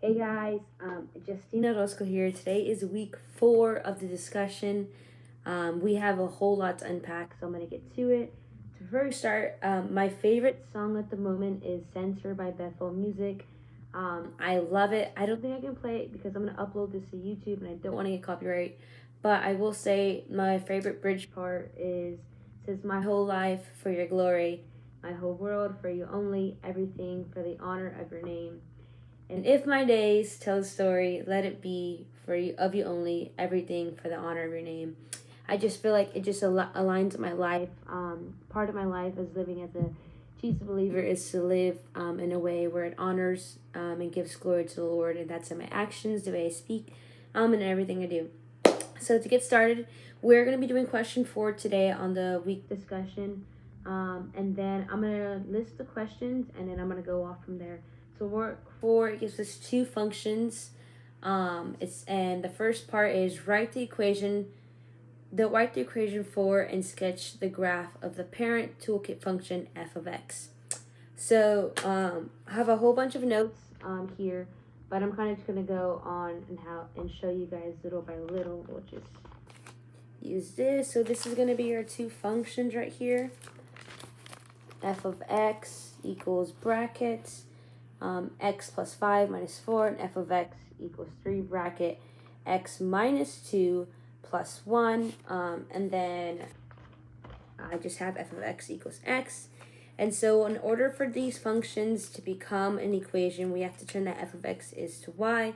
Hey guys, Justina Rosco here. Today is week 4 of the discussion. We have a whole lot to unpack, so I'm going to get to it. To first start, my favorite song at the moment is Censor by Bethel Music. I love it. I don't think I can play it because I'm going to upload this to YouTube and I don't want to get copyright. But I will say my favorite bridge part is says my whole life for your glory, my whole world for you only, everything for the honor of your name. And if my days tell a story, let it be for you of you only, everything for the honor of your name. I just feel like it just aligns with my life. Part of my life as living as a Jesus believer is to live in a way where it honors and gives glory to the Lord, and that's in my actions, the way I speak, and everything I do. So to get started, we're going to be doing question 4 today on the week discussion, and then I'm going to list the questions, and then I'm going to go off from there. So work 4, it gives us 2 functions. And the first part is write the equation for and sketch the graph of the parent toolkit function f of x. So I have a whole bunch of notes here, but I'm kind of just gonna go on and show you guys little by little. We'll just use this. So this is gonna be our 2 functions right here. F of x equals brackets x plus 5 minus 4, and f of x equals 3 bracket x minus 2 plus 1, and then I just have f of x equals x. And so in order for these functions to become an equation, we have to turn that f of x is to y.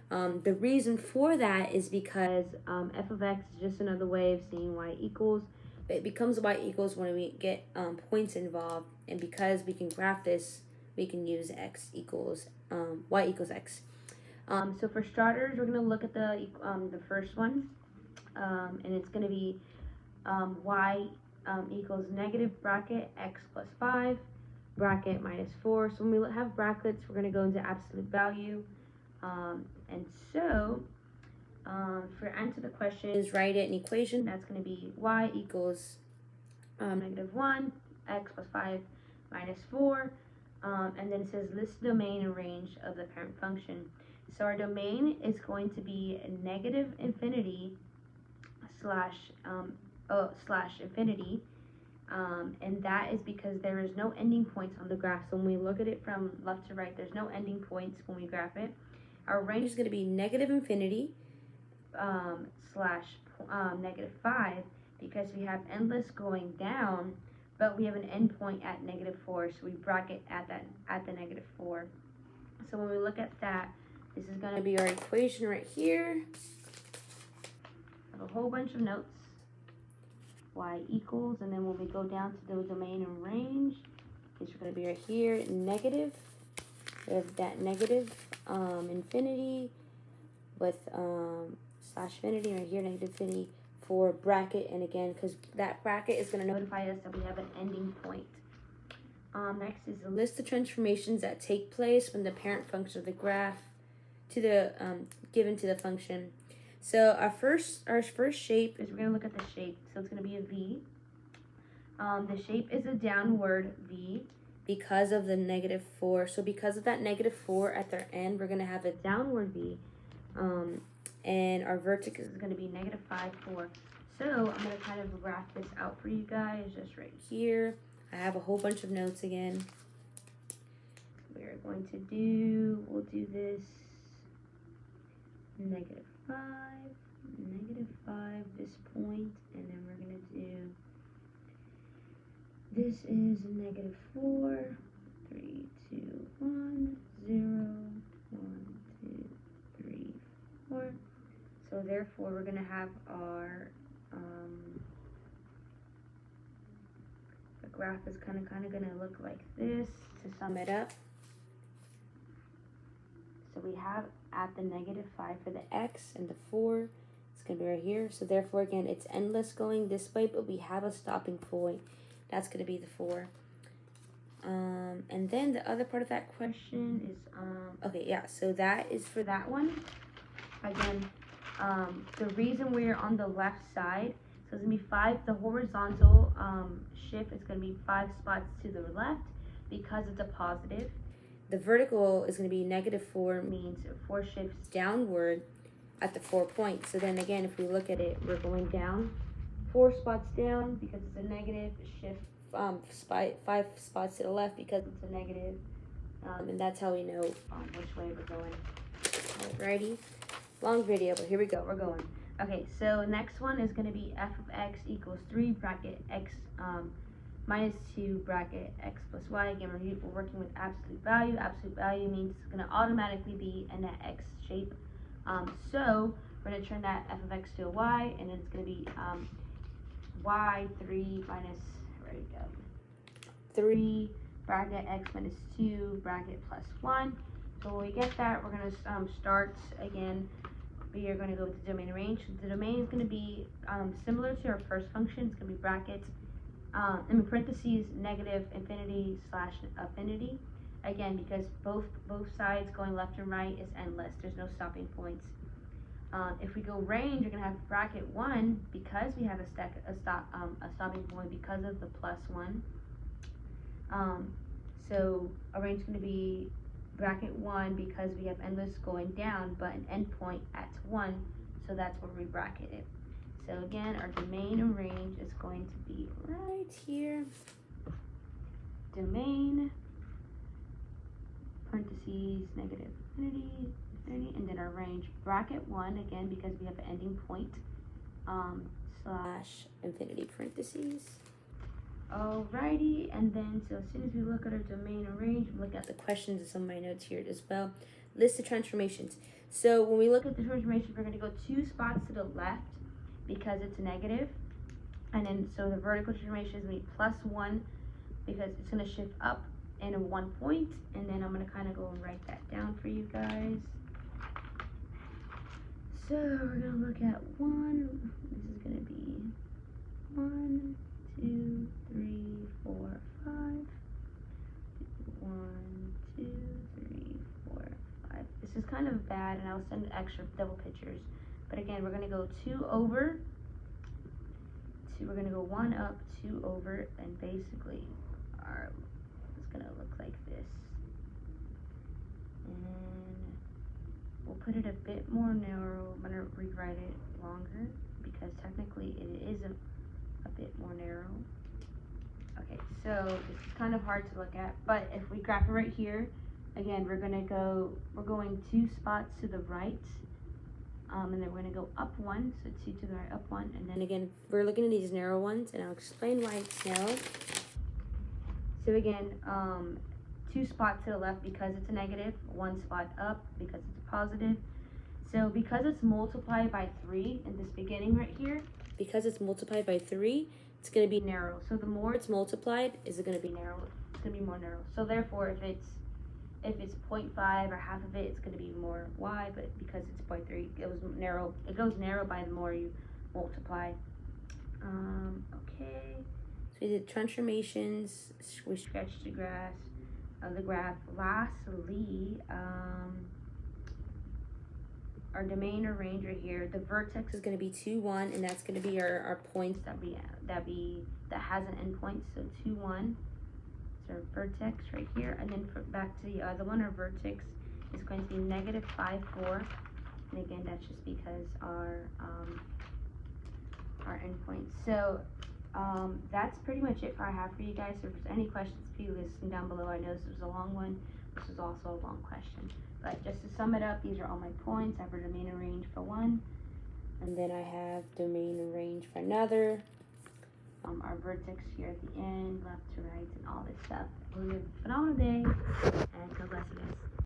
The reason for that is because f of x is just another way of saying y equals. But it becomes y equals when we get points involved, and because we can graph this, we can use x equals y equals x. So for starters, we're going to look at the first one, and it's going to be y equals negative bracket x plus 5 bracket minus 4. So when we have brackets, we're going to go into absolute value. And so for answer the question is write it in equation. That's going to be y equals negative 1 x plus 5 minus 4. And then it says list domain and range of the parent function. So our domain is going to be negative infinity slash infinity, and that is because there is no ending points on the graph. So when we look at it from left to right, there's no ending points when we graph it. Our range is going to be negative infinity slash negative 5, because we have endless going down, but we have an endpoint at negative 4, so we bracket at the negative 4. So when we look at that, this is going to be our equation right here. I have a whole bunch of notes. Y equals, and then when we go down to the domain and range, it's going to be right here, negative. We have that negative infinity with slash infinity right here, negative infinity for bracket, and again, because that bracket is going to notify us that we have an ending point. Next is a list of transformations that take place when the parent function of the graph to the given to the function. So our first shape is, we're going to look at the shape. So it's going to be a V. The shape is a downward V because of the negative 4. So because of that negative 4 at their end, we're going to have a downward V. And our vertex is going to be negative 5, 4. So I'm going to kind of graph this out for you guys just right here. I have a whole bunch of notes again. We'll do this negative 5, this point, and then we're going to do, this is negative 4, 3, 2, 1, 0, 1, 2, 3, 4. So therefore, we're going to have our the graph is kind of going to look like this to sum it up. So we have at the negative 5 for the x, and the 4 it's going to be right here. So therefore, again, it's endless going this way, but we have a stopping point. That's going to be the 4. And then the other part of that question is, okay, yeah, so that is for that one. Again, the reason we're on the left side, so it's going to be 5, the horizontal shift is going to be 5 spots to the left because it's a positive. the vertical is going to be -4, means 4 shifts downward at the 4 points. So then again, if we look at it, we're going down 4 spots down because it's a negative, shift 5 spots to the left because it's a negative, and that's how we know which way we're going. Alrighty, long video, but here we go, we're going. Okay, so next one is going to be f of x equals 3 bracket x minus 2 bracket x plus y. Again, we're working with absolute value. Absolute value means it's going to automatically be in that x shape. So we're going to turn that f of x to a y, and then it's going to be y3 minus, where we go, 3 bracket x minus 2 bracket plus 1. So when we get that, we're going to start again. We are going to go with the domain and range. The domain is going to be similar to our first function. It's going to be brackets, in parentheses, negative infinity slash affinity. Again, because both sides going left and right is endless. There's no stopping points. If we go range, you're going to have bracket 1 because we have a stopping point because of the plus 1. So our range is going to be bracket 1 because we have endless going down, but an endpoint at 1, so that's where we bracket it. So again, our domain and range is going to be right here. Domain, parentheses, negative infinity, and then our range, bracket 1, again, because we have an ending point, slash infinity parentheses. Alrighty, and then so as soon as we look at our domain and range, look at the questions and some of my notes here as well. List the transformations. So when we look at the transformations, we're going to go 2 spots to the left because it's negative, and then so the vertical transformation is going to be plus 1 because it's going to shift up in a 1 point, and then I'm going to kind of go and write that down for you guys. So we're going to look at 1. This is going to be 1, 2, 3, 4, 5. 1, 2, 3, 4, 5. This is kind of bad, and I'll send extra double pictures. But again, we're going to go 2 over. We're going to go 1 up, 2 over, and basically it's going to look like this. And we'll put it a bit more narrow. I'm going to rewrite it longer because technically it is a bit more narrow. Okay, so this is kind of hard to look at, but if we graph it right here, again, we're going 2 spots to the right, and then we're going to go up 1, so 2 to the right, up 1, and then again, we're looking at these narrow ones, and I'll explain why it's narrow. So again, 2 spots to the left because it's a negative, 1 spot up because it's a positive. So because it's multiplied by 3 in this beginning right here, because it's multiplied by 3, it's going to be narrow. So the more it's multiplied, is it going to be narrow? It's going to be more narrow. So therefore, if it's 0.5 or half of it, it's going to be more wide, but because it's 0.3, it was narrow. It goes narrow by the more you multiply. Okay. So we did transformations. We stretched the graph. Lastly, our domain or range right here, the vertex is going to be 2, 1, and that's going to be our points that has an endpoint. So 2, 1 is our vertex right here, and then back to the other one, our vertex is going to be negative 5, 4, and again that's just because our endpoint. So that's pretty much it I have for you guys. So if there's any questions, please listen down below. I know this was a long one. This was also a long question. But just to sum it up, these are all my points. I have a domain and range for one. And then I have domain and range for another. Our vertex here at the end, left to right, and all this stuff. Have a phenomenal day, and God bless you guys.